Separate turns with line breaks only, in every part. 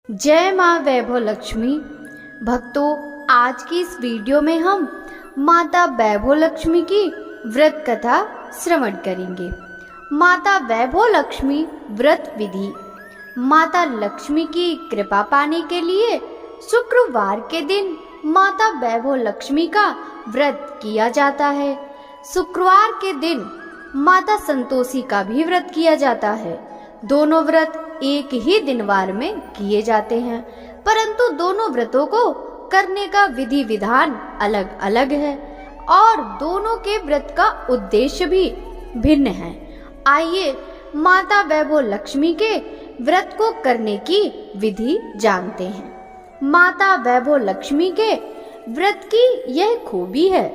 जय माँ वैभव लक्ष्मी। भक्तों, आज की इस वीडियो में हम माता वैभव लक्ष्मी की व्रत कथा श्रवण करेंगे। माता वैभव लक्ष्मी व्रत विधि। माता लक्ष्मी की कृपा पाने के लिए शुक्रवार के दिन माता वैभव लक्ष्मी का व्रत किया जाता है। शुक्रवार के दिन माता संतोषी का भी व्रत किया जाता है। दोनों व्रत एक ही दिनवार में किए जाते हैं, परंतु दोनों व्रतों को करने का विधि विधान अलग अलग है और दोनों के व्रत का उद्देश्य भी भिन्न है। आइए माता वैभव लक्ष्मी के व्रत को करने की विधि जानते हैं। माता वैभव लक्ष्मी के व्रत की यह खूबी है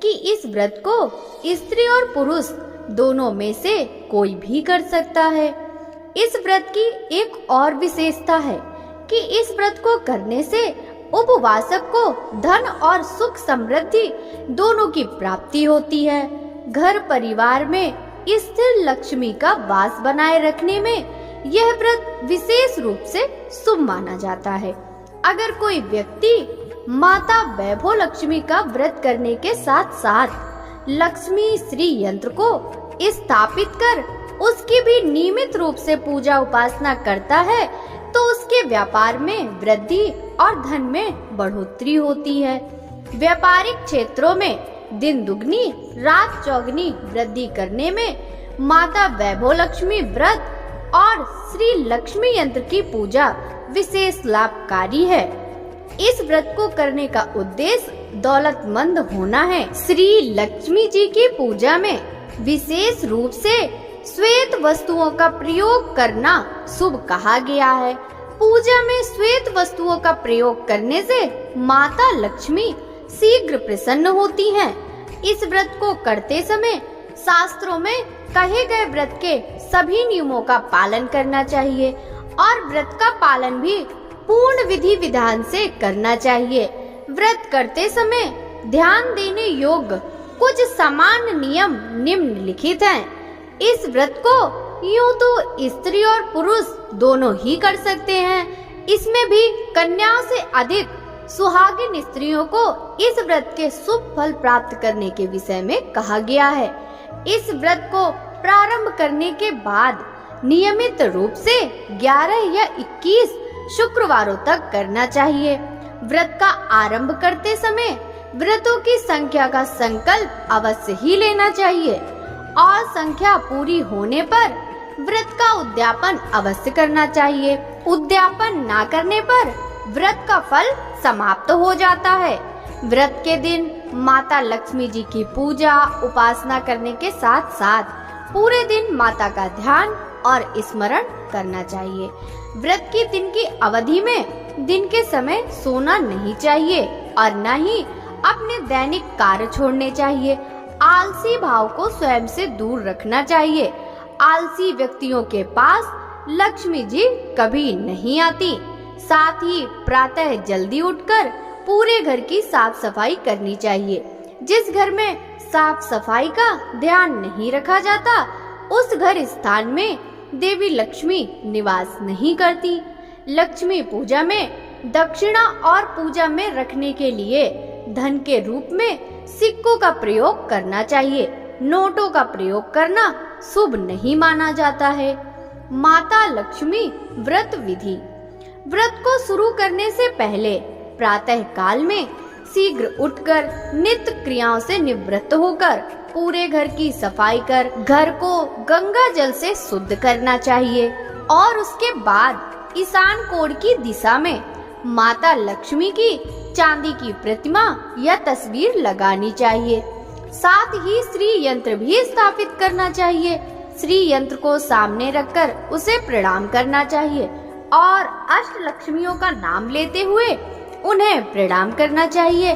कि इस व्रत को स्त्री और पुरुष दोनों में से कोई भी कर सकता है। इस व्रत की एक और विशेषता है कि इस व्रत को करने से उपवासक को धन और सुख समृद्धि दोनों की प्राप्ति होती है। घर परिवार में स्थिर लक्ष्मी का वास बनाए रखने में यह व्रत विशेष रूप से शुभ माना जाता है। अगर कोई व्यक्ति माता वैभव लक्ष्मी का व्रत करने के साथ साथ लक्ष्मी श्री यंत्र को स्थापित कर उसकी भी नियमित रूप से पूजा उपासना करता है तो उसके व्यापार में वृद्धि और धन में बढ़ोतरी होती है। व्यापारिक क्षेत्रों में दिन दुगनी रात चौगनी वृद्धि करने में माता वैभव लक्ष्मी व्रत और श्री लक्ष्मी यंत्र की पूजा विशेष लाभकारी है। इस व्रत को करने का उद्देश्य दौलतमंद होना है। श्री लक्ष्मी जी की पूजा में विशेष रूप से श्वेत वस्तुओं का प्रयोग करना शुभ कहा गया है। पूजा में श्वेत वस्तुओं का प्रयोग करने से माता लक्ष्मी शीघ्र प्रसन्न होती हैं। इस व्रत को करते समय शास्त्रों में कहे गए व्रत के सभी नियमों का पालन करना चाहिए और व्रत का पालन भी पूर्ण विधि विधान से करना चाहिए। व्रत करते समय ध्यान देने योग्य कुछ सामान्य नियम निम्नलिखित हैं। इस व्रत को यूं तो स्त्री और पुरुष दोनों ही कर सकते हैं। इसमें भी कन्याओं से अधिक सुहागिन स्त्रियों को इस व्रत के शुभ फल प्राप्त करने के विषय में कहा गया है। इस व्रत को प्रारंभ करने के बाद नियमित रूप से 11 या 21 शुक्रवारों तक करना चाहिए। व्रत का आरंभ करते समय व्रतों की संख्या का संकल्प अवश्य ही लेना चाहिए और संख्या पूरी होने पर व्रत का उद्यापन अवश्य करना चाहिए। उद्यापन ना करने पर व्रत का फल समाप्त हो जाता है। व्रत के दिन माता लक्ष्मी जी की पूजा उपासना करने के साथ साथ पूरे दिन माता का ध्यान और स्मरण करना चाहिए। व्रत के दिन की अवधि में दिन के समय सोना नहीं चाहिए और न ही अपने दैनिक कार्य छोड़ने चाहिए। आलसी भाव को स्वयं से दूर रखना चाहिए। आलसी व्यक्तियों के पास लक्ष्मी जी कभी नहीं आती। साथ ही प्रातः जल्दी उठकर पूरे घर की साफ सफाई करनी चाहिए। जिस घर में साफ सफाई का ध्यान नहीं रखा जाता उस घर स्थान में देवी लक्ष्मी निवास नहीं करती। लक्ष्मी पूजा में दक्षिणा और पूजा में रखने के लिए धन के रूप में सिक्कों का प्रयोग करना चाहिए। नोटों का प्रयोग करना शुभ नहीं माना जाता है। माता लक्ष्मी व्रत विधि। व्रत को शुरू करने से पहले प्रातः काल में शीघ्र उठकर नित्य क्रियाओं से निवृत्त होकर पूरे घर की सफाई कर घर को गंगा जल से शुद्ध करना चाहिए और उसके बाद ईशान कोण की दिशा में माता लक्ष्मी की चांदी की प्रतिमा या तस्वीर लगानी चाहिए। साथ ही श्री यंत्र भी स्थापित करना चाहिए। श्री यंत्र को सामने रखकर उसे प्रणाम करना चाहिए और अष्ट लक्ष्मियों का नाम लेते हुए उन्हें प्रणाम करना चाहिए।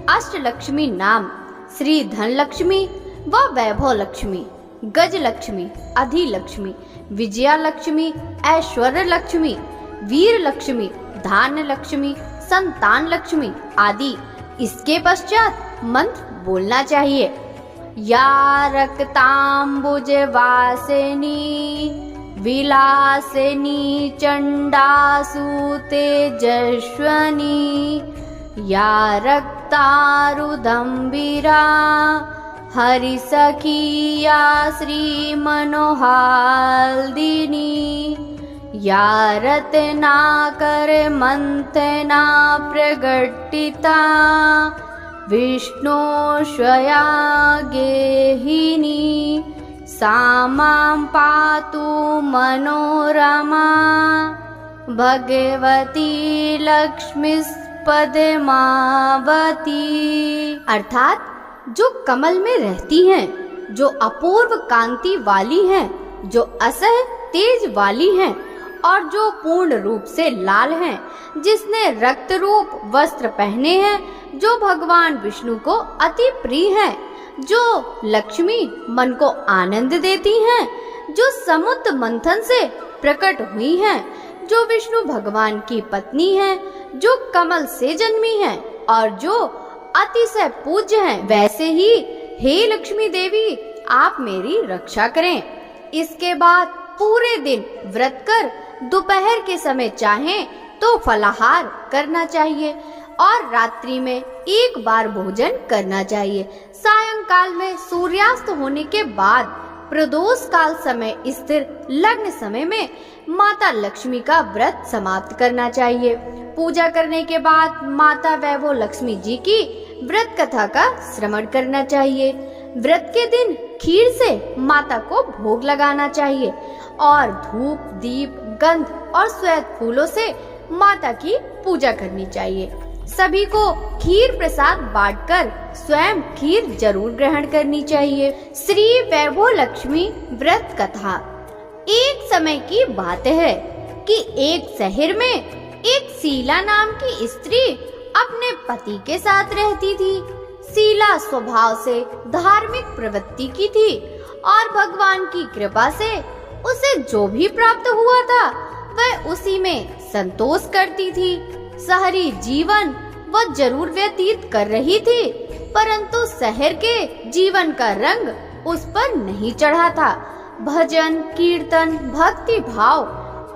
अष्ट लक्ष्मी नाम श्री धन लक्ष्मी व वैभव लक्ष्मी, गज लक्ष्मी, अधि लक्ष्मी, विजया लक्ष्मी, ऐश्वर्य लक्ष्मी, वीर लक्ष्मी, धान्य लक्ष्मी, संतान लक्ष्मी आदि। इसके पश्चात मंत्र बोलना चाहिए। या रक्तांबुज वासिनी विलासिनी चंडासु तेजस्विनी या रक्तारुदम्बिरा हरिसखी या श्रीमनोहाल्दिनी या रत्नाकर मंथना प्रगटिता विष्णु स्वया गेहिनी सा मां पातु मनोरमा भगवती लक्ष्मीस्पदमावती। अर्थात जो कमल में रहती हैं, जो अपूर्व कांति वाली हैं, जो असह तेज वाली हैं और जो पूर्ण रूप से लाल हैं, जिसने रक्त रूप वस्त्र पहने हैं, जो भगवान विष्णु को अति प्रिय हैं, जो लक्ष्मी मन को आनंद देती हैं, जो समुद्र मंथन से प्रकट हुई हैं, जो विष्णु भगवान की पत्नी हैं, जो कमल से जन्मी हैं और जो अतिशय पूज्य हैं, वैसे ही हे लक्ष्मी देवी आप मेरी रक्षा करें। इसके बाद पूरे दिन व्रत कर दोपहर के समय चाहें तो फलाहार करना चाहिए और रात्रि में एक बार भोजन करना चाहिए। सायंकाल में सूर्यास्त होने के बाद प्रदोष काल समय स्थिर लग्न समय में माता लक्ष्मी का व्रत समाप्त करना चाहिए। पूजा करने के बाद माता वैभव लक्ष्मी जी की व्रत कथा का श्रवण करना चाहिए। व्रत के दिन खीर से माता को भोग लगाना चाहिए और धूप दीप गंध और श्वेत फूलों से माता की पूजा करनी चाहिए। सभी को खीर प्रसाद बांटकर स्वयं खीर जरूर ग्रहण करनी चाहिए। श्री वैभव लक्ष्मी व्रत कथा। एक समय की बात है कि एक शहर में एक शीला नाम की स्त्री अपने पति के साथ रहती थी। शीला स्वभाव से धार्मिक प्रवृत्ति की थी और भगवान की कृपा से उसे जो भी प्राप्त हुआ था वह उसी में संतोष करती थी। शहरी जीवन वह जरूर व्यतीत कर रही थी, परंतु शहर के जीवन का रंग उस पर नहीं चढ़ा था। भजन कीर्तन भक्ति भाव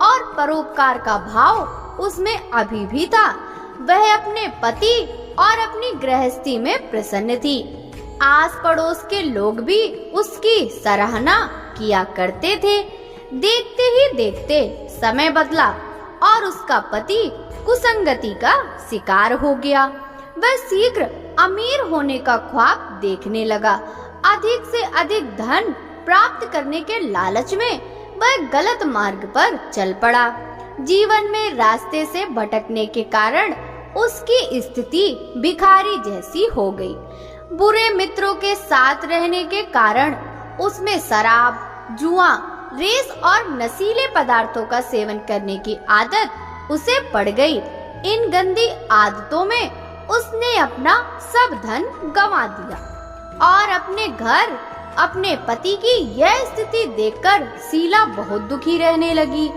और परोपकार का भाव उसमें अभी भी था। वह अपने पति और अपनी गृहस्थी में प्रसन्न थी। आस पड़ोस के लोग भी उसकी सराहना किया करते थे। देखते ही देखते समय बदला और उसका पति कुसंगति का शिकार हो गया। वह शीघ्र अमीर होने का ख्वाब देखने लगा। अधिक से अधिक धन प्राप्त करने के लालच में वह गलत मार्ग पर चल पड़ा। जीवन में रास्ते से भटकने के कारण उसकी स्थिति भिखारी जैसी हो गई। बुरे मित्रों के साथ रहने के कारण उसमें शराब जुआ रेस और नशीले पदार्थों का सेवन करने की आदत उसे पड़ गई। इन गंदी आदतों में उसने अपना सब धन गंवा दिया और अपने घर अपने पति की यह स्थिति देखकर शीला बहुत दुखी रहने लगी।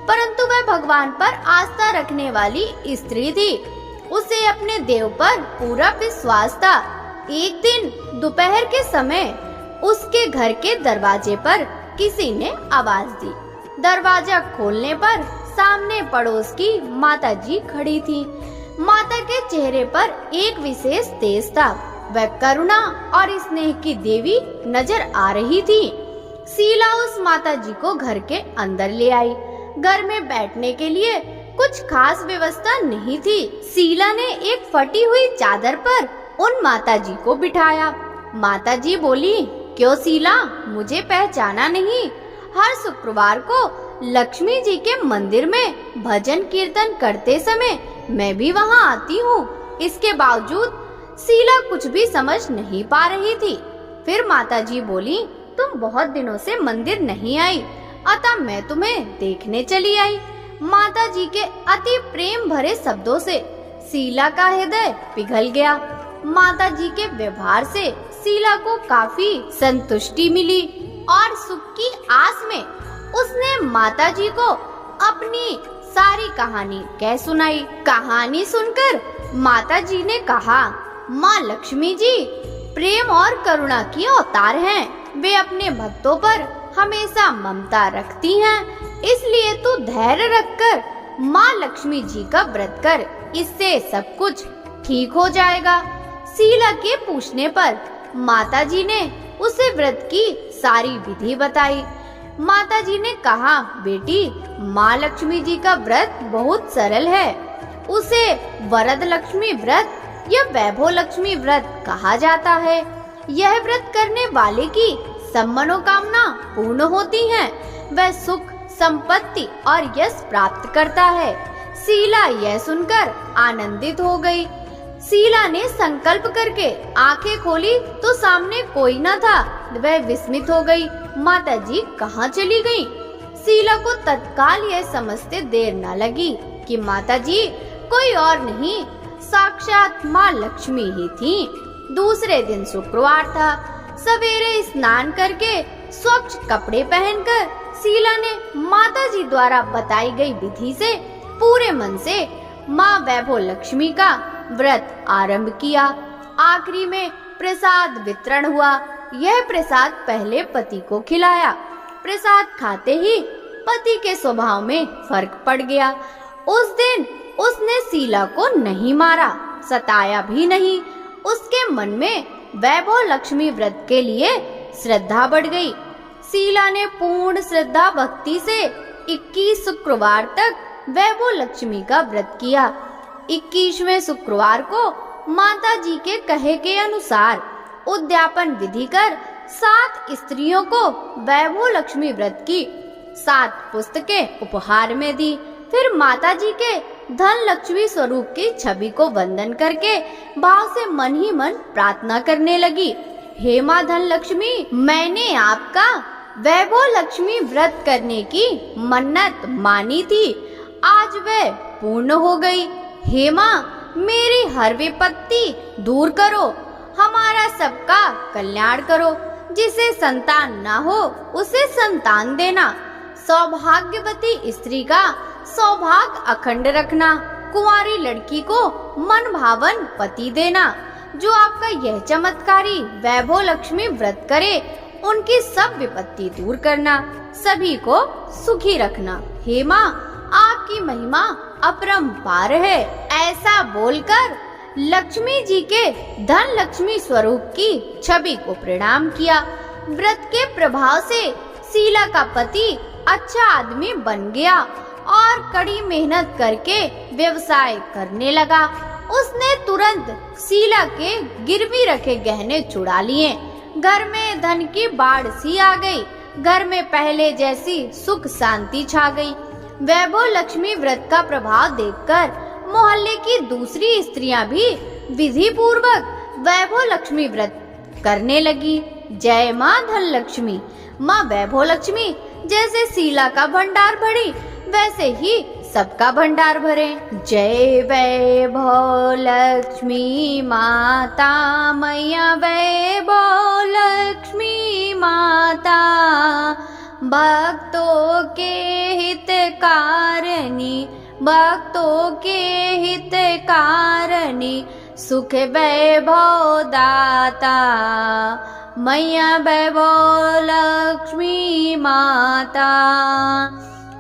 परंतु वह भगवान पर आस्था रखने वाली स्त्री थी। उसे अपने देव पर पूरा विश्वास था। एक दिन दोपहर के समय उसके घर के दरवाजे पर किसी ने आवाज दी। दरवाजा खोलने पर सामने पड़ोस की माता जी खड़ी थी। माता के चेहरे पर एक विशेष तेज था। वह करुणा और स्नेह की देवी नजर आ रही थी। शीला उस माता जी को घर के अंदर ले आई। घर में बैठने के लिए कुछ खास व्यवस्था नहीं थी। शीला ने एक फटी हुई चादर पर उन माता जी को बिठाया। माता जी बोली, क्यों शीला, मुझे पहचाना नहीं? हर शुक्रवार को लक्ष्मी जी के मंदिर में भजन कीर्तन करते समय मैं भी वहाँ आती हूँ। इसके बावजूद शीला कुछ भी समझ नहीं पा रही थी। फिर माता जी बोली, तुम बहुत दिनों से मंदिर नहीं आई, अतः मैं तुम्हें देखने चली आई। माता जी के अति प्रेम भरे शब्दों से शीला का हृदय पिघल गया। माता जी के व्यवहार से शीला को काफी संतुष्टि मिली और सुख की आस में उसने माता जी को अपनी सारी कहानी कह सुनाई। कहानी सुनकर माता जी ने कहा, माँ लक्ष्मी जी प्रेम और करुणा की अवतार हैं। वे अपने भक्तों पर हमेशा ममता रखती हैं, इसलिए तू धैर्य रखकर माँ लक्ष्मी जी का व्रत कर, इससे सब कुछ ठीक हो जाएगा। शीला के पूछने पर माताजी ने उसे व्रत की सारी विधि बताई। माताजी ने कहा, बेटी, माँ लक्ष्मी जी का व्रत बहुत सरल है। उसे वरद लक्ष्मी व्रत या वैभव लक्ष्मी व्रत कहा जाता है। यह व्रत करने वाले की सब मनोकामना पूर्ण होती हैं। वह सुख, संपत्ति और यश प्राप्त करता है। शीला यह सुनकर आनंदित हो गई। शीला ने संकल्प करके आंखें खोली तो सामने कोई न था। वह विस्मित हो गई। माताजी कहाँ चली गईं? शीला को तत्काल यह समझते देर न लगी कि माताजी कोई और नहीं, साक्षात माँ लक्ष्मी ही थी। दूसरे दिन शुक्रवार था। सवेरे स्नान करके स्वच्छ कपड़े पहनकर शीला ने माताजी द्वारा बताई गई विधि से पूरे मन से माँ वैभव लक्ष्मी का व्रत आरंभ किया। आखिरी में प्रसाद वितरण हुआ। यह प्रसाद पहले पति को खिलाया। प्रसाद खाते ही पति के स्वभाव में फर्क पड़ गया। उस दिन उसने शीला को नहीं मारा, सताया भी नहीं। उसके मन में वैभव लक्ष्मी व्रत के लिए श्रद्धा बढ़ गई। शीला ने पूर्ण श्रद्धा भक्ति से 21 शुक्रवार तक वैभव लक्ष्मी का व्रत किया। 21वें शुक्रवार को माता जी के कहे के अनुसार उद्यापन विधि कर 7 स्त्रियों को वैभव लक्ष्मी व्रत की 7 पुस्तकें उपहार में दी। फिर माता जी के धन लक्ष्मी स्वरूप की छवि को वंदन करके भाव से मन ही मन प्रार्थना करने लगी। हे माँ धन लक्ष्मी, मैंने आपका वैभव लक्ष्मी व्रत करने की मन्नत मानी थी, आज वह पूर्ण हो गई। हे माँ, मेरी हर विपत्ति दूर करो, हमारा सबका कल्याण करो। जिसे संतान ना हो उसे संतान देना। सौभाग्यवती स्त्री का सौभाग्य अखंड रखना। कुंवारी लड़की को मन भावन पति देना। जो आपका यह चमत्कारी वैभव लक्ष्मी व्रत करे, उनकी सब विपत्ति दूर करना, सभी को सुखी रखना। हे माँ, आपकी महिमा अपरंपार है। ऐसा बोलकर लक्ष्मी जी के धन लक्ष्मी स्वरूप की छवि को प्रणाम किया। व्रत के प्रभाव से शीला का पति अच्छा आदमी बन गया और कड़ी मेहनत करके व्यवसाय करने लगा। उसने तुरंत शीला के गिरवी रखे गहने चुरा लिए। घर में धन की बाढ़ सी आ गई। घर में पहले जैसी सुख शांति छा गई। वैभव लक्ष्मी व्रत का प्रभाव देखकर मोहल्ले की दूसरी स्त्रियां भी विधि पूर्वक वैभव लक्ष्मी व्रत करने लगी। जय माँ धन लक्ष्मी। माँ वैभव लक्ष्मी जैसे शीला का भंडार भरी, वैसे ही सबका भंडार भरे। जय वैभव लक्ष्मी माता, मैया वैभव लक्ष्मी माता, भक्तों के हितकारिणी, भक्तों के हितकारिणी, सुख वैभव दाता, मैया वैभव लक्ष्मी माता।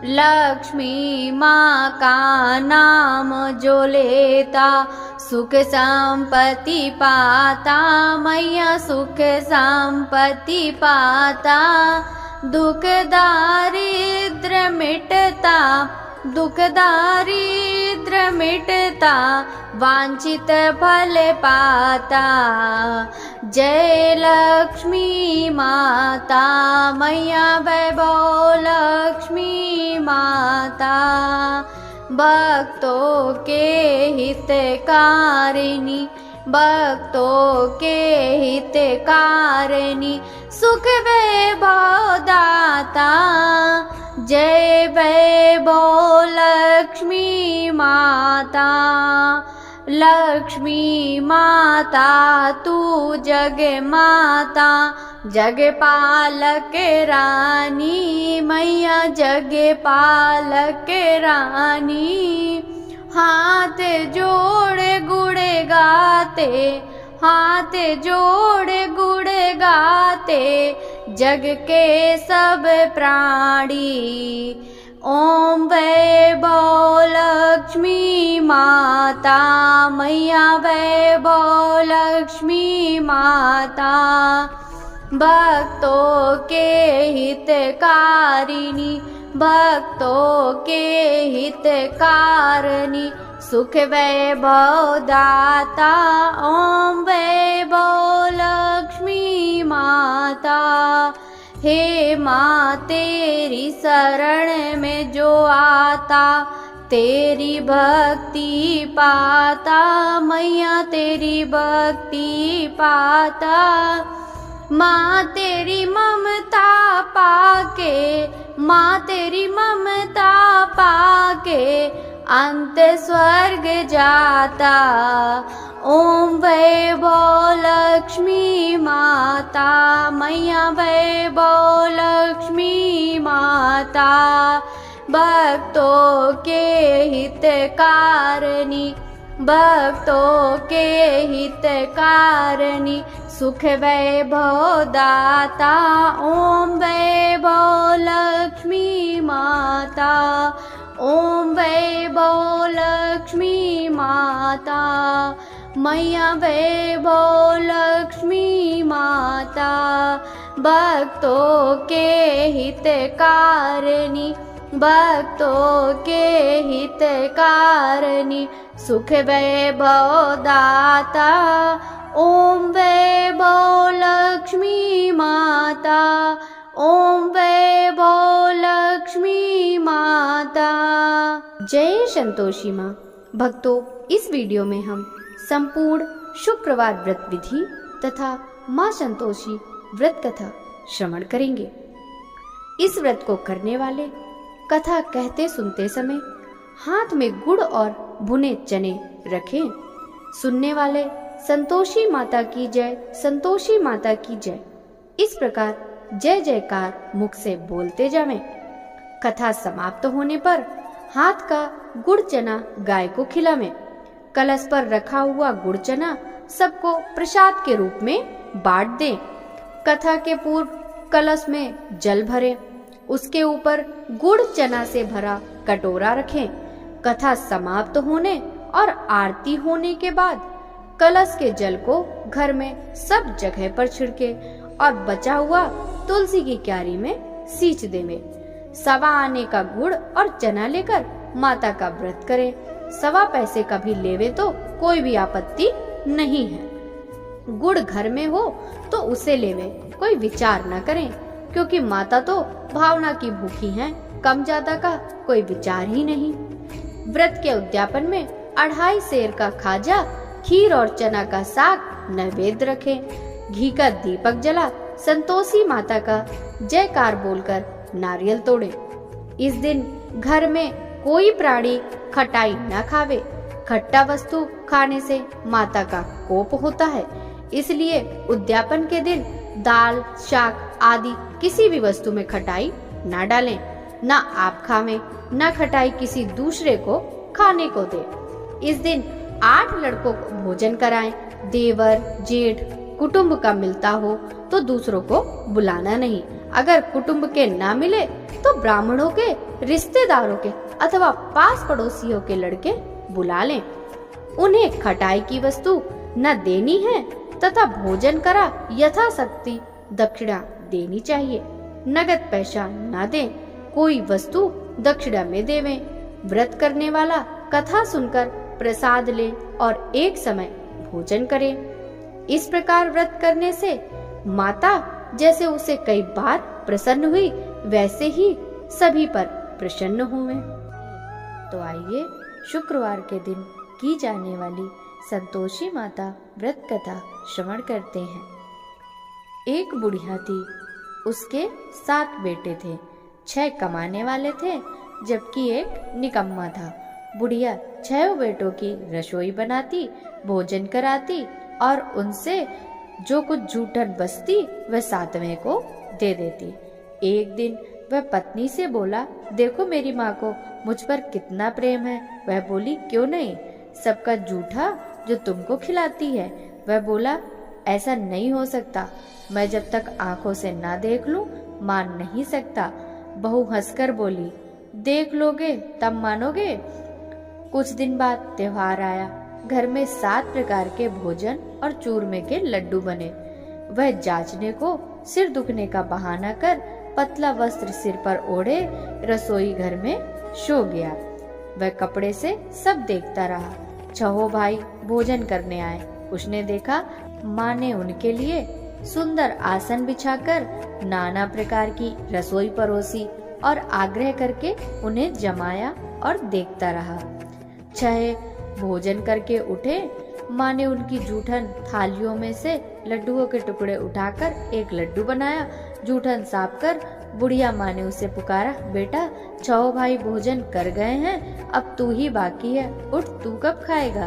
लक्ष्मी माँ का नाम जो लेता, सुख संपत्ति पाता, मैया सुख संपत्ति पाता। दुख दारिद्र मिटता, दुख दारिद्र मिटता, वांछित फल पाता। जय लक्ष्मी माता, मैया वैभव लक्ष्मी माता, भक्तों के हितकारिणी, भक्तों के हितकारिणी, सुख वैभव दाता। जय वैभव लक्ष्मी माता। लक्ष्मी माता तू जग माता, जग पालक रानी, मैया जग पालक रानी। हाथ जोड़ गुण गाते, हाथ जोड़ गुण गाते, जग के सब प्राणी। ओम वैभव लक्ष्मी माता मैया वैभव लक्ष्मी माता, भक्तों के हितकारिणी भक्तों के हितकारिणी, सुख वैभव दाता ओम वैभव लक्ष्मी माता। हे माँ तेरी शरण में जो आता, तेरी भक्ति पाता मैया तेरी भक्ति पाता। माँ तेरी ममता पाके माँ तेरी ममता पाके अंत स्वर्ग जाता। ओम वैभव लक्ष्मी माता मैया वैभव लक्ष्मी माता, भक्तों के हितकारिणी भक्तों के हितकारिणी, सुख वैभव दाता ओम वैभव लक्ष्मी माता। ओम वैभव लक्ष्मी माता मैया वैभव लक्ष्मी माता, भक्तों के हितकारिणी भक्तों के हितकारिणी, सुख वैभव दाता ओम वैभव लक्ष्मी माता। ओम वैभव लक्ष्मी माता। जय संतोषी माँ। भक्तों, इस वीडियो में हम संपूर्ण शुक्रवार व्रत विधि तथा माँ संतोषी व्रत कथा श्रवण करेंगे। इस व्रत को करने वाले कथा कहते सुनते समय हाथ में गुड़ और भुने चने रखें। सुनने वाले संतोषी माता की जय संतोषी माता की जय इस प्रकार जय जयकार मुख से बोलते जावें। कथा समाप्त होने पर हाथ का गुड़ चना गाय को खिलावें। कलश पर रखा हुआ गुड़ चना सबको प्रसाद के रूप में बांट दें। कथा के पूर्व कलश में जल भरें, उसके ऊपर गुड़ चना से भरा कटोरा रखें। कथा समाप्त होने और आरती होने के बाद कलश के जल को घर में सब जगह पर छिड़के और बचा हुआ तुलसी की क्यारी में सींच देवें। सवा आने का गुड़ और चना लेकर माता का व्रत करें। सवा पैसे का भी लेवे तो कोई भी आपत्ति नहीं है। गुड़ घर में हो तो उसे लेवे, कोई विचार न करें, क्योंकि माता तो भावना की भूखी हैं, कम ज्यादा का कोई विचार ही नहीं। व्रत के उद्यापन में 2.5 सेर का खाजा, खीर और चना का साग नैवेद्य रखें। घी का दीपक जला संतोषी माता का जयकार बोलकर नारियल तोड़े। इस दिन घर में कोई प्राणी खटाई न खावे। खट्टा वस्तु खाने से माता का कोप होता है, इसलिए उद्यापन के दिन दाल शाक आदि किसी भी वस्तु में खटाई न डालें। न आप खावें, न खटाई किसी दूसरे को खाने को दे। इस दिन 8 लड़कों को भोजन कराएं। देवर जेठ कुटुंब का मिलता हो तो दूसरों को बुलाना नहीं। अगर कुटुंब के ना मिले तो ब्राह्मणों के, रिश्तेदारों के अथवा पास पड़ोसियों के लड़के बुला लें। उन्हें खटाई की वस्तु न देनी है तथा भोजन करा यथाशक्ति दक्षिणा देनी चाहिए। नगद पैसा न दें, कोई वस्तु दक्षिणा में देवें। व्रत करने वाला कथा सुनकर प्रसाद ले और एक समय भोजन करे। इस प्रकार व्रत करने से माता जैसे उसे कई बार प्रसन्न हुई, वैसे ही सभी पर प्रसन्न हुए। तो आइए शुक्रवार के दिन की जाने वाली संतोषी माता व्रत कथा श्रवण करते हैं। एक बुढ़िया थी, उसके 7 बेटे थे। 6 कमाने वाले थे जबकि एक निकम्मा था। बुढ़िया 6 बेटों की रसोई बनाती, भोजन कराती और उनसे जो कुछ जूठन बचती वह 7वें को दे देती। एक दिन वह पत्नी से बोला, देखो मेरी माँ को मुझ पर कितना प्रेम है। वह बोली, क्यों नहीं, सबका जूठा जो तुमको खिलाती है। वह बोला, ऐसा नहीं हो सकता, मैं जब तक आंखों से ना देख लूं मान नहीं सकता। बहू हंसकर बोली, देख लोगे तब मानोगे। कुछ दिन बाद त्योहार आया। घर में 7 प्रकार के भोजन और चूरमे के लड्डू बने। वह जांचने को सिर दुखने का बहाना कर पतला वस्त्र सिर पर ओढ़े रसोई घर में सो गया। वह कपड़े से सब देखता रहा। छहो भाई भोजन करने आए। उसने देखा माँ ने उनके लिए सुंदर आसन बिछाकर नाना प्रकार की रसोई परोसी और आग्रह करके उन्हें जमाया और देखता रहा। छहे भोजन करके उठे। माँ ने उनकी जूठन थालियों में से लड्डुओं के टुकड़े उठाकर एक लड्डू बनाया। जूठन साफ कर बुढ़िया माँ ने उसे पुकारा, बेटा छहो भाई भोजन कर गए हैं, अब तू ही बाकी है, उठ तू कब खाएगा।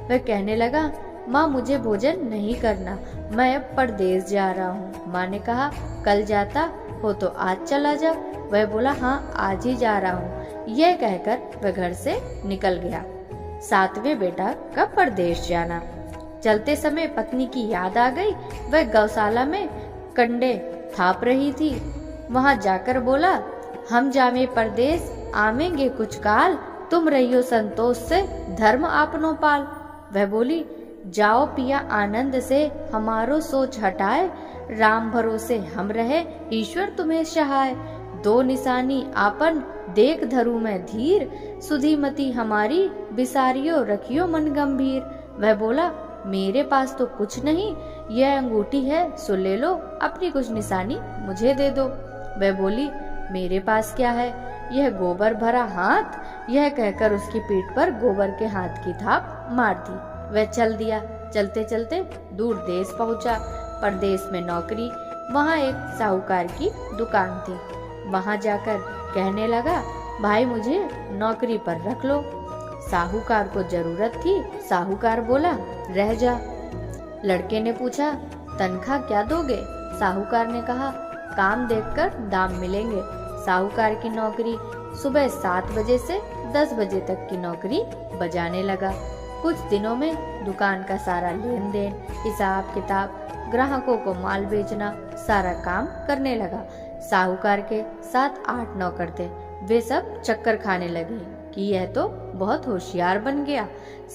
वह कहने लगा, माँ मुझे भोजन नहीं करना, मैं अब परदेश जा रहा हूँ। माँ ने कहा, कल जाता हो तो आज चला जा। वह बोला, हाँ आज ही जा रहा हूँ। यह कहकर वह घर से निकल गया। 7वें बेटा कब परदेश जाना। चलते समय पत्नी की याद आ गई। वह गौशाला में कंडे थाप रही थी। वहां जाकर बोला, हम जावे परदेश आवेंगे कुछ काल, तुम रहियो संतोष से धर्म आपनो पाल। वह बोली, जाओ पिया आनंद से हमारो सोच हटाए, राम भरोसे हम रहे ईश्वर तुम्हें सहाय। 2 निशानी आपन देख धरू में धीर, सुधीमती हमारी बिसारियो रखियो मन गंभीर। वह बोला, मेरे पास तो कुछ नहीं, यह अंगूठी है सो ले लो, अपनी कुछ निशानी मुझे दे दो। वह बोली, मेरे पास क्या है, यह गोबर भरा हाथ। यह कहकर उसकी पीठ पर गोबर के हाथ की थाप मार दी। वह चल दिया। चलते चलते दूर देश पहुंचा। परदेश में नौकरी। वहां एक साहूकार की दुकान थी। वहां जाकर कहने लगा, भाई मुझे नौकरी पर रख लो। साहूकार को जरूरत थी। साहूकार बोला, रह जा। लड़के ने पूछा, तनख्वाह क्या दोगे। साहूकार ने कहा, काम देखकर दाम मिलेंगे। साहूकार की नौकरी। सुबह 7 बजे से 10 बजे तक की नौकरी बजाने लगा। कुछ दिनों में दुकान का सारा लेन देन, हिसाब किताब, ग्राहकों को माल बेचना, सारा काम करने लगा। साहूकार के 7-8 नौकर थे। वे सब चक्कर खाने लगे कि यह तो बहुत होशियार बन गया।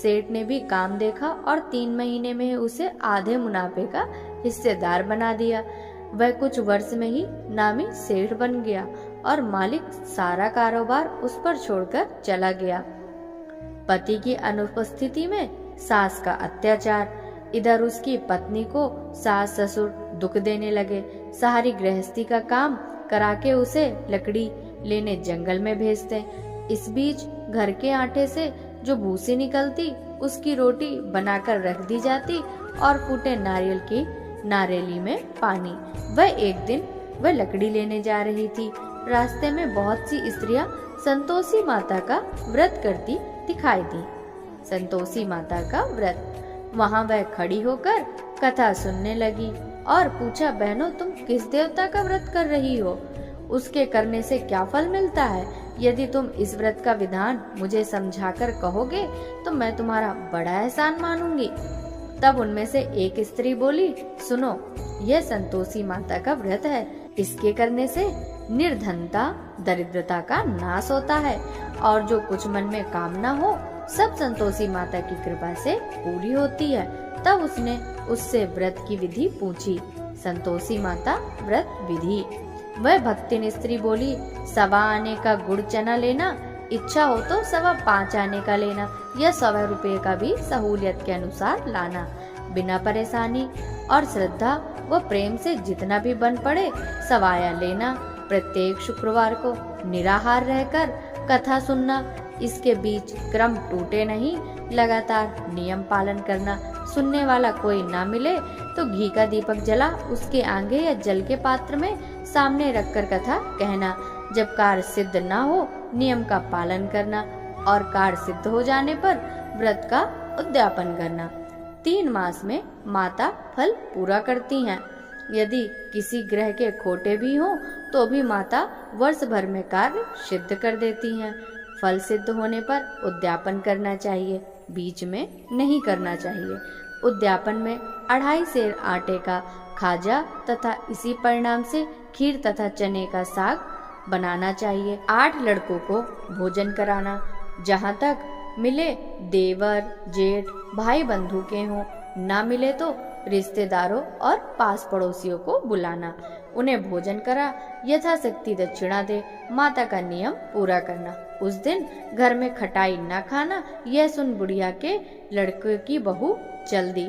सेठ ने भी काम देखा और 3 महीने में उसे आधे मुनाफे का हिस्सेदार बना दिया। वह कुछ वर्ष में ही नामी सेठ बन गया और मालिक सारा कारोबार उस पर छोड़कर चला गया। पति की अनुपस्थिति में सास का अत्याचार। इधर उसकी पत्नी को सास ससुर दुख देने लगे। सारी गृहस्थी का काम करा के उसे लकड़ी लेने जंगल में भेजते। इस बीच घर के आटे से जो भूसी निकलती उसकी रोटी बनाकर रख दी जाती और फूटे नारियल की नारेली में पानी। वह लकड़ी लेने जा रही थी। रास्ते में बहुत सी स्त्रियां संतोषी माता का व्रत करती दिखाई दी। संतोषी माता का व्रत। वहां वह खड़ी होकर कथा सुनने लगी और पूछा, बहनों तुम किस देवता का व्रत कर रही हो, उसके करने से क्या फल मिलता है। यदि तुम इस व्रत का विधान मुझे समझाकर कहोगे तो मैं तुम्हारा बड़ा एहसान मानूंगी। तब उनमें से एक स्त्री बोली, सुनो, यह संतोषी माता का व्रत है। इसके करने से निर्धनता दरिद्रता का नाश होता है और जो कुछ मन में कामना हो सब संतोषी माता की कृपा से पूरी होती है। तब उसने उससे व्रत की विधि पूछी। संतोषी माता व्रत विधि। वह भक्तिन स्त्री बोली, 1.25 आने का गुड़ चना लेना, इच्छा हो तो 5.25 आने का लेना, या 100 रुपये का भी सहूलियत के अनुसार लाना। बिना परेशानी और श्रद्धा व प्रेम से जितना भी बन पड़े सवाया लेना। प्रत्येक शुक्रवार को निराहार रहकर कथा सुनना। इसके बीच क्रम टूटे नहीं, लगातार नियम पालन करना। सुनने वाला कोई ना मिले तो घी का दीपक जला उसके आगे या जल के पात्र में सामने रखकर कथा कहना। जब कार्य सिद्ध ना हो नियम का पालन करना और कार्य सिद्ध हो जाने पर व्रत का उद्यापन करना। 3 मास में माता फल पूरा करती हैं। यदि किसी ग्रह के खोटे भी हों तो भी माता वर्ष भर में कार्य सिद्ध कर देती हैं। फल सिद्ध होने पर उद्यापन करना चाहिए, बीच में नहीं करना चाहिए। उद्यापन में 2.5 सेर आटे का खाजा तथा इसी परिणाम से खीर तथा चने का साग बनाना चाहिए। 8 लड़कों को भोजन कराना। जहाँ तक मिले देवर जेठ भाई बंधु के हों, ना मिले तो रिश्तेदारों और पास पड़ोसियों को बुलाना, उन्हें भोजन करा यथाशक्ति दक्षिणा दे, माता का नियम पूरा करना। उस दिन घर में खटाई न खाना, यह सुन बुढ़िया के लड़के की बहू चल दी।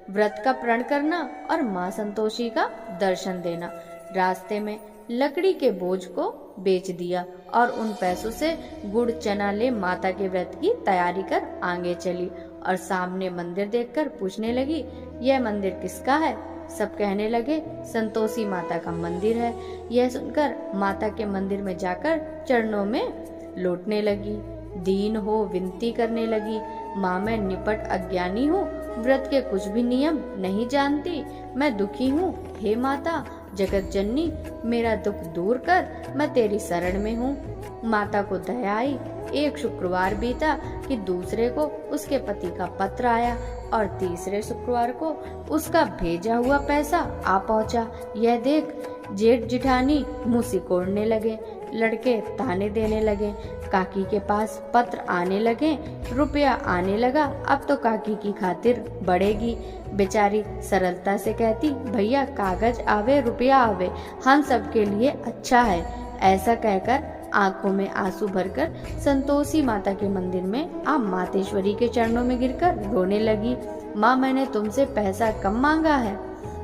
व्रत का प्रण करना और माँ संतोषी का दर्शन देना। रास्ते में लकड़ी के बोझ को बेच दिया और उन पैसों से गुड़ चना ले माता के व्रत की तैयारी कर आगे चली और सामने मंदिर देखकर पूछने लगी, यह मंदिर किसका है? सब कहने लगे, संतोषी माता का मंदिर है। यह सुनकर माता के मंदिर में जाकर चरणों में लौटने लगी, दीन हो विनती करने लगी, माँ मैं निपट अज्ञानी हूँ, व्रत के कुछ भी नियम नहीं जानती, मैं दुखी हूँ, हे माता जगत जननी मेरा दुख दूर कर, मैं तेरी शरण में हूँ। माता को दया आई। एक शुक्रवार बीता कि दूसरे को उसके पति का पत्र आया और तीसरे शुक्रवार को उसका भेजा हुआ पैसा आ पहुंचा। यह देख जेठ जिठानी मुंह सिकोड़ने लगे, लड़के ताने देने लगे, काकी के पास पत्र आने लगे, रुपया आने लगा, अब तो काकी की खातिर बढ़ेगी। बेचारी सरलता से कहती, भैया कागज आवे रुपया आवे, हम सबके लिए अच्छा है। ऐसा कहकर आंखों में आंसू भरकर संतोषी माता के मंदिर में आप मातेश्वरी के चरणों में गिरकर रोने लगी। माँ मैंने तुमसे पैसा कम मांगा है,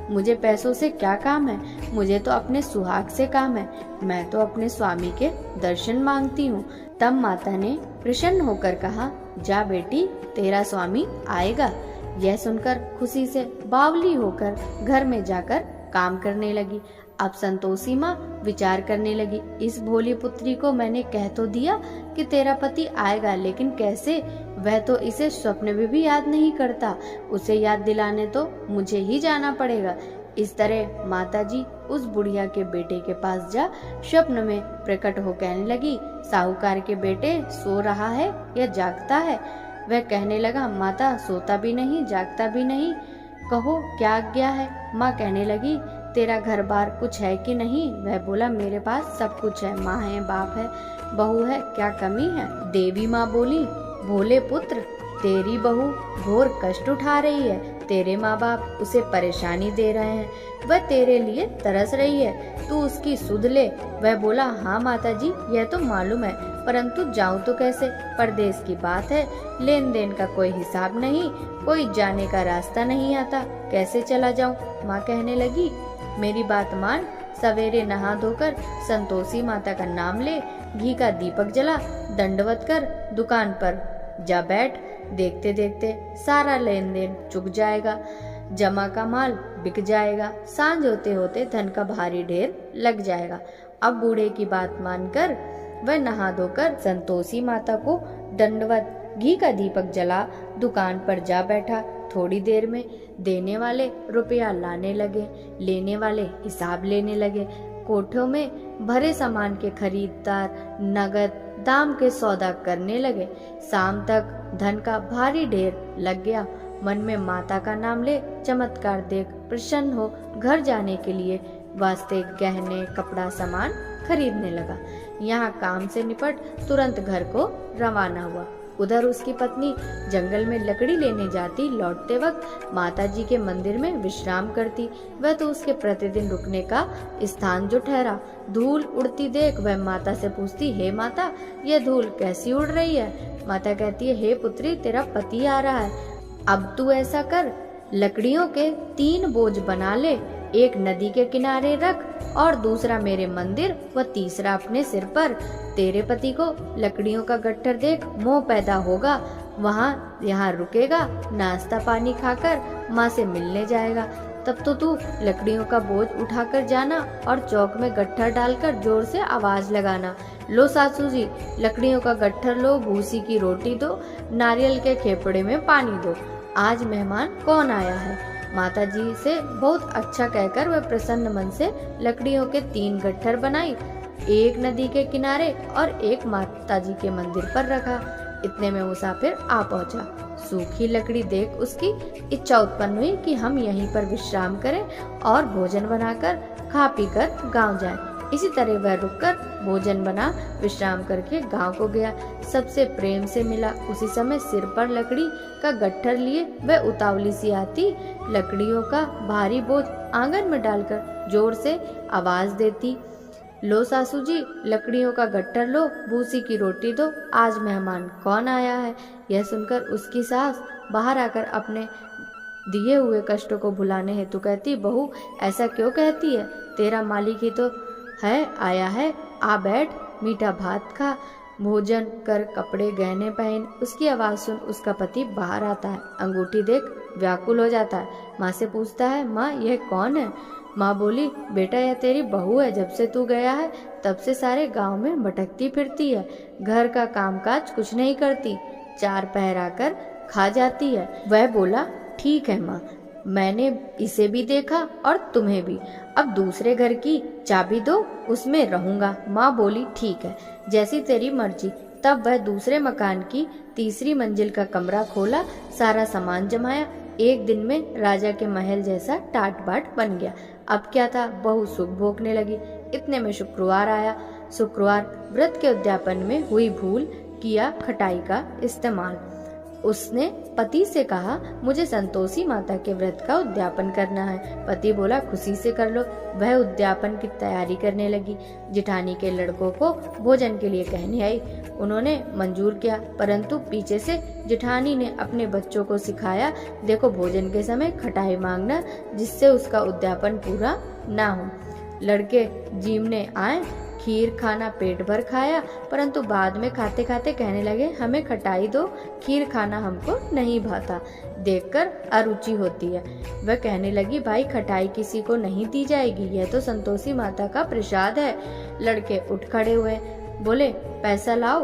मुझे पैसों से क्या काम है, मुझे तो अपने सुहाग से काम है, मैं तो अपने स्वामी के दर्शन मांगती हूँ। तब माता ने प्रसन्न होकर कहा, जा बेटी तेरा स्वामी आएगा। यह सुनकर खुशी से बावली होकर घर में जाकर काम करने लगी। अब संतोषी माँ विचार करने लगी, इस भोली पुत्री को मैंने कह तो दिया कि तेरा पति आएगा, लेकिन कैसे? वह तो इसे स्वप्न में भी याद नहीं करता, उसे याद दिलाने तो मुझे ही जाना पड़ेगा। इस तरह माताजी उस बुढ़िया के बेटे के पास जा स्वप्न में प्रकट हो कहने लगी, साहूकार के बेटे सो रहा है या जागता है? वह कहने लगा, माता सोता भी नहीं जागता भी नहीं, कहो क्या आज्ञा है? माँ कहने लगी, तेरा घर बार कुछ है कि नहीं? वह बोला, मेरे पास सब कुछ है, माँ है, बाप है, बहू है, क्या कमी है? देवी माँ बोली, भोले पुत्र तेरी बहू घोर कष्ट उठा रही है, तेरे माँ बाप उसे परेशानी दे रहे हैं, वह तेरे लिए तरस रही है, तू उसकी सुध ले। वह बोला, हाँ माताजी यह तो मालूम है, परंतु जाऊं तो कैसे? परदेश की बात है, लेन देन का कोई हिसाब नहीं, कोई जाने का रास्ता नहीं आता, कैसे चला जाऊं? माँ कहने लगी, मेरी बात मान, सवेरे नहा धोकर संतोषी माता का नाम ले, घी का दीपक जला, दंडवत कर दुकान पर जा बैठ, देखते देखते सारा लेन देन चुक जाएगा, जमा का माल बिक जाएगा, सांझ होते होते धन का भारी ढेर लग जाएगा। अब बूढ़े की बात मानकर वह नहा धोकर संतोषी माता को दंडवत घी का दीपक जला दुकान पर जा बैठा। थोड़ी देर में देने वाले रुपया लाने लगे, लेने वाले हिसाब लेने लगे। कोठों में भरे सामान के खरीददार नगद दाम के सौदा करने लगे। शाम तक धन का भारी ढेर लग गया। मन में माता का नाम ले चमत्कार देख प्रसन्न हो घर जाने के लिए वास्ते गहने कपड़ा सामान खरीदने लगा। यहाँ काम से निपट तुरंत घर को रवाना हुआ। उधर उसकी पत्नी जंगल में लकड़ी लेने जाती, लौटते वक्त माताजी के मंदिर में विश्राम करती। वह तो उसके प्रतिदिन रुकने का स्थान जो ठहरा। धूल उड़ती देख वह माता से पूछती, हे माता यह धूल कैसी उड़ रही है? माता कहती है, हे पुत्री तेरा पति आ रहा है, अब तू ऐसा कर, लकड़ियों के 3 बोझ बना ले, एक नदी के किनारे रख और दूसरा मेरे मंदिर व तीसरा अपने सिर पर। तेरे पति को लकड़ियों का गट्ठर देख मोह पैदा होगा, वहाँ यहाँ रुकेगा, नाश्ता पानी खाकर माँ से मिलने जाएगा। तब तो तू लकड़ियों का बोझ उठाकर जाना और चौक में गट्ठर डालकर जोर से आवाज लगाना, लो सासू जी लकड़ियों का गट्ठर लो, भूसी की रोटी दो, नारियल के खेपड़े में पानी दो, आज मेहमान कौन आया है। माता जी से बहुत अच्छा कहकर वह प्रसन्न मन से लकड़ियों के 3 गट्ठर बनाई, एक नदी के किनारे और एक माता जी के मंदिर पर रखा। इतने में मुसाफिर आ पहुंचा। सूखी लकड़ी देख उसकी इच्छा उत्पन्न हुई कि हम यहीं पर विश्राम करें और भोजन बनाकर खा पीकर गांव जाएं। इसी तरह वह रुककर भोजन बना विश्राम करके गांव को गया। सबसे प्रेम से मिला। उसी समय सिर पर लकड़ी का गट्ठर लिए वह उतावली सी आती, लकड़ियों का भारी बोझ आंगन में डालकर जोर से आवाज देती, लो सासू जी, लकड़ियों का गट्ठर लो, भूसी की रोटी दो, आज मेहमान कौन आया है। यह सुनकर उसकी सास बाहर आकर अपने दिए हुए कष्टों को भुलाने हेतु कहती, बहू ऐसा क्यों कहती है, तेरा मालिक ही तो है आया है, आ बैठ, मीठा भात खा, भोजन कर, कपड़े गहने पहन। उसकी आवाज सुन उसका पति बाहर आता है। अंगूठी देख व्याकुल हो जाता है। माँ से पूछता है, माँ यह कौन है। माँ बोली, बेटा यह तेरी बहू है, जब से तू गया है तब से सारे गांव में भटकती फिरती है, घर का कामकाज कुछ नहीं करती, चार पहर आकर खा जाती है। वह बोला, ठीक है माँ, मैंने इसे भी देखा और तुम्हें भी, अब दूसरे घर की चाबी दो, उसमें रहूंगा। माँ बोली, ठीक है, जैसी तेरी मर्जी। तब वह दूसरे मकान की तीसरी मंजिल का कमरा खोला, सारा सामान जमाया। एक दिन में राजा के महल जैसा टाट बाट बन गया। अब क्या था, बहू सुख भोगने लगी। इतने में शुक्रवार आया। शुक्रवार व्रत के उद्यापन में हुई भूल किया खटाई का इस्तेमाल। उसने पति से कहा, मुझे संतोषी माता के व्रत का उद्यापन करना है। पति बोला, खुशी से कर लो। वह उद्यापन की तैयारी करने लगी। जेठानी के लड़कों को भोजन के लिए कहने आई। उन्होंने मंजूर किया, परंतु पीछे से जेठानी ने अपने बच्चों को सिखाया, देखो भोजन के समय खटाई मांगना, जिससे उसका उद्यापन पूरा ना हो। लड़के जीमने आए, खीर खाना पेट भर खाया, परंतु बाद में खाते खाते कहने लगे, हमें खटाई दो, खीर खाना हमको नहीं भाता, देखकर अरुचि होती है। वह कहने लगी, भाई खटाई किसी को नहीं दी जाएगी, यह तो संतोषी माता का प्रसाद है। लड़के उठ खड़े हुए, बोले, पैसा लाओ।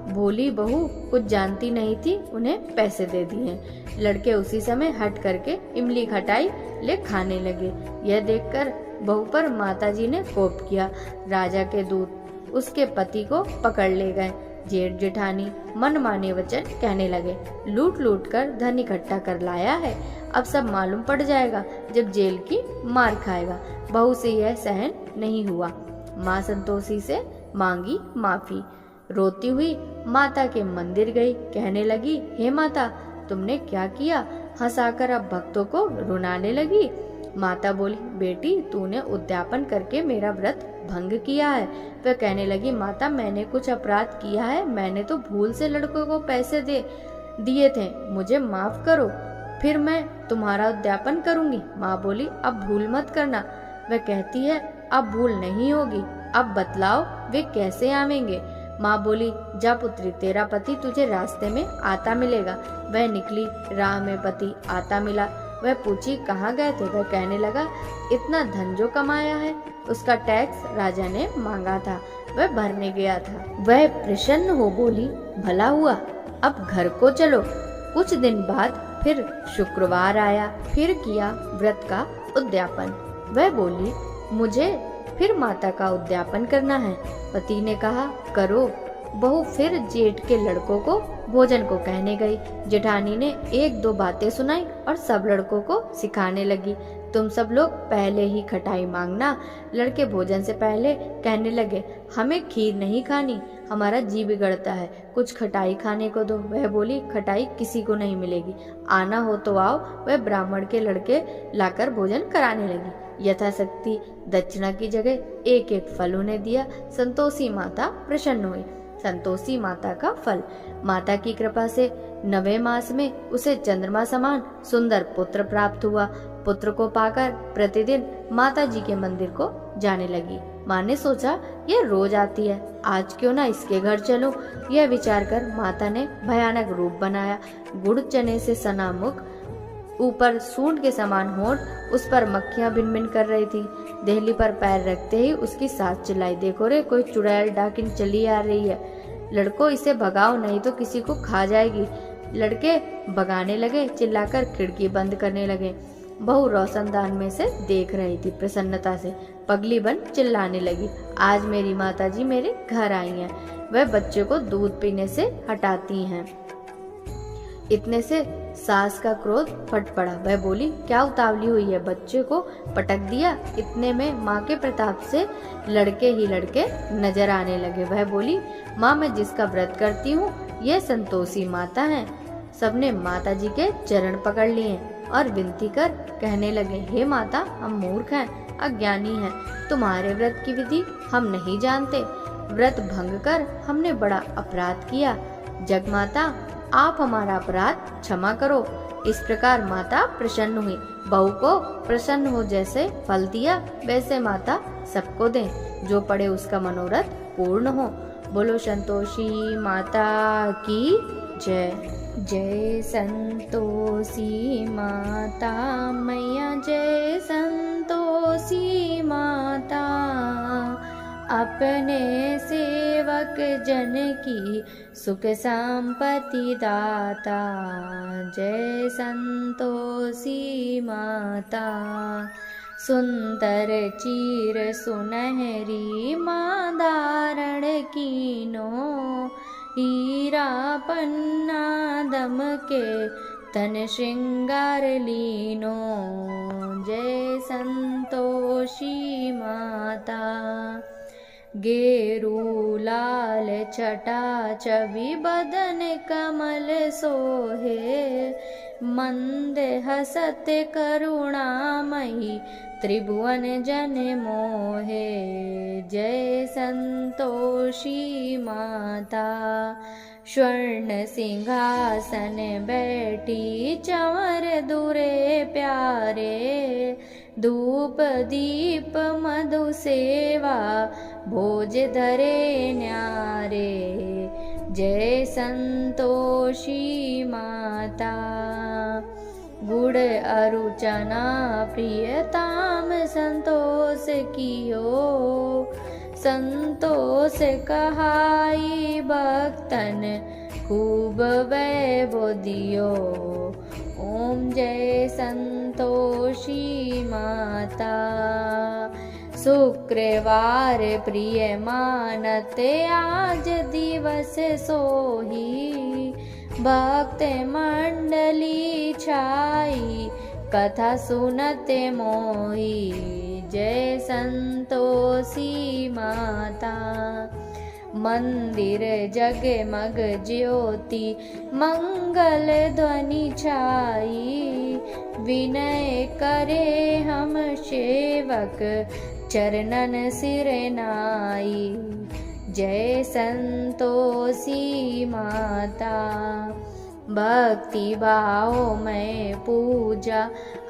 भोली बहू कुछ जानती नहीं थी, उन्हें पैसे दे दिए। लड़के उसी समय हट करके इमली खटाई ले खाने लगे। यह देखकर बहू पर माताजी ने कोप किया। राजा के दूत उसके पति को पकड़ ले गए। जेठ जेठानी मनमाने वचन कहने लगे, लूट लूट कर धन इकट्ठा कर लाया है, अब सब मालूम पड़ जाएगा जब जेल की मार खाएगा। बहू से यह सहन नहीं हुआ। माँ संतोषी से मांगी माफी। रोती हुई माता के मंदिर गई। कहने लगी, हे माता, तुमने क्या किया। हंसाकर अब भक्तों को रुलाने लगी। माता बोली, बेटी तूने उद्यापन करके मेरा व्रत भंग किया है। वह कहने लगी, माता मैंने कुछ अपराध किया है, मैंने तो भूल से लड़कों को पैसे दिए थे, मुझे माफ करो, फिर मैं तुम्हारा उद्यापन करूंगी। माँ बोली, अब भूल मत करना। वह कहती है, अब भूल नहीं होगी, अब बतलाओ वे कैसे आवेंगे। माँ बोली, जा पुत्री, तेरा पति तुझे रास्ते में आता मिलेगा। वह निकली, राह में पति आता मिला। वह पूछी, कहाँ गए थे। वह कहने लगा, इतना धन जो कमाया है उसका टैक्स राजा ने मांगा था, वह भरने गया था। वह प्रसन्न हो बोली, भला हुआ, अब घर को चलो। कुछ दिन बाद फिर शुक्रवार आया, फिर किया व्रत का उद्यापन। वह बोली, मुझे फिर माता का उद्यापन करना है। पति ने कहा, करो। बहू फिर जेठ के लड़कों को भोजन को कहने गई। जेठानी ने एक दो बातें सुनाई और सब लड़कों को सिखाने लगी, तुम सब लोग पहले ही खटाई मांगना। लड़के भोजन से पहले कहने लगे, हमें खीर नहीं खानी, हमारा जी बिगड़ता है, कुछ खटाई खाने को दो। वह बोली, खटाई किसी को नहीं मिलेगी, आना हो तो आओ। वह ब्राह्मण के लड़के लाकर भोजन कराने लगी। यथाशक्ति दक्षिणा की जगह एक एक फल उन्हें दिया। संतोषी माता प्रसन्न हुई। संतोषी माता का फल, माता की कृपा से 9वें मास में उसे चंद्रमा समान सुंदर पुत्र प्राप्त हुआ। पुत्र को पाकर प्रतिदिन माता जी के मंदिर को जाने लगी। माँ ने सोचा, यह रोज आती है, आज क्यों ना इसके घर चलूं। यह विचार कर माता ने भयानक रूप बनाया। गुड़ चने से सना मुख, ऊपर सूंड के समान होंठ, उस पर मक्खियां भिन भिन कर रही थी। देहली पर पैर रखते ही उसकी सास चिल्लाई, देखो रे, कोई चुड़ैल डाकिन चली आ रही है, लड़कों इसे भगाओ नहीं तो किसी को खा जाएगी। लड़के भगाने लगे, चिल्लाकर खिड़की बंद करने लगे। बहू रोशनदान में से देख रही थी। प्रसन्नता से पगली बन चिल्लाने लगी, आज मेरी माताजी मेरे घर आई हैं, वह बच्चे को दूध पीने से हटाती हैं। इतने से सास का क्रोध फट पड़ा। वह बोली, क्या उतावली हुई है, बच्चे को पटक दिया। इतने में माँ के प्रताप से लड़के ही लड़के नजर आने लगे। वह बोली, माँ, मैं जिसका व्रत करती हूँ यह संतोषी माता है। सबने माता जी के चरण पकड़ लिए और विनती कर कहने लगे, हे माता, हम मूर्ख हैं, अज्ञानी हैं, तुम्हारे व्रत की विधि हम नहीं जानते। व्रत भंग कर हमने बड़ा अपराध किया। जगमाता, आप हमारा अपराध क्षमा करो। इस प्रकार माता प्रसन्न हुई। बहू को प्रसन्न हो जैसे फल दिया वैसे माता सबको दे, जो पड़े उसका मनोरथ पूर्ण हो। बोलो संतोषी माता की जय। जय संतोषी माता मैया, जय संतोषी माता। अपने सेवक जन की सुख संपत्ति दाता। जय संतोषी माता। सुंदर चीर सुनहरी माँ धारण कीनो, हीरा पन्ना दम के तन श्रृंगार लीनो। जय संतोषी माता। गेरू लाल छटा छवि बदन कमल सोहे, मंद हसत करुणामयी त्रिभुवन जन मोहे। जय संतोषी माता। स्वर्ण सिंहासन बैठी चंवर दुरे प्यारे, धूप दीप मधु सेवा भोज धरे न्यारे। जय संतोषी माता। गुड़ अरु चना प्रियताम संतोष कियो, संतोष कहाई भक्तन खूब वैभव दियो। ओम जय संतोषी माता। शुक्रवार प्रिय मानते आज दिवस सोही, भक्त मंडली छाई कथा सुनते मोही। जय संतोषी माता। मंदिर जगमग ज्योति मंगल ध्वनि छाई, विनय करे हम सेवक चरणन सिर नाई। जय संतोषी माता। भक्ति भाव में पूजा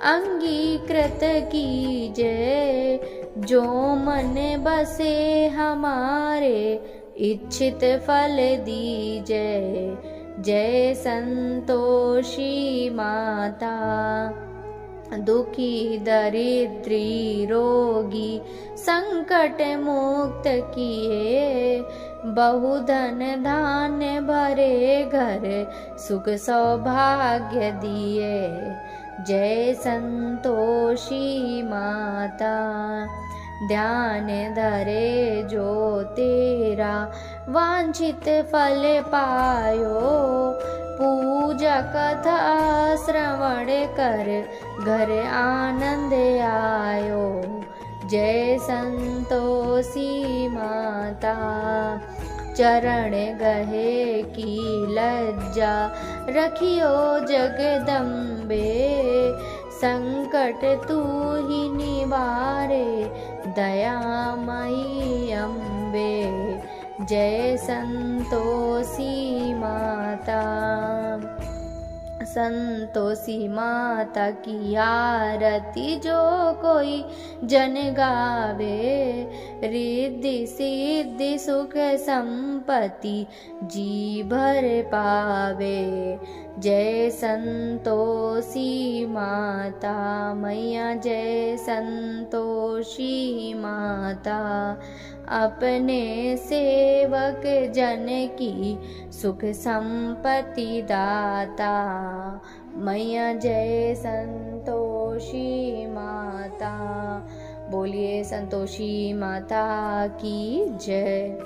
अंगीकृत कीजय, जो मन बसे हमारे इच्छित फल दीजय। जय संतोषी माता। दुखी दरिद्री रोगी संकट मुक्त किए, बहुधन धान्य भरे घर सुख सौभाग्य दिए। जय संतोषी माता। ध्यान धरे जो तेरा वांछित फल पायो, पूजा कथा श्रवण कर घर आनंद आयो। जय संतोषी माता। चरण गहे की लज्जा रखियो जगदम्बे, संकट तू ही निवारे दयामयी अम्बे। जय संतोषी माता। संतोषी माता की आरती जो कोई जन गावे, रिद्धि सिद्धि सुख संपत्ति जी भर पावे। जय संतोषी माता मैया, जय संतोषी माता। अपने सेवक जन की सुख संपत्ति दाता मैया, जय संतोषी माता। बोलिए संतोषी माता की जय।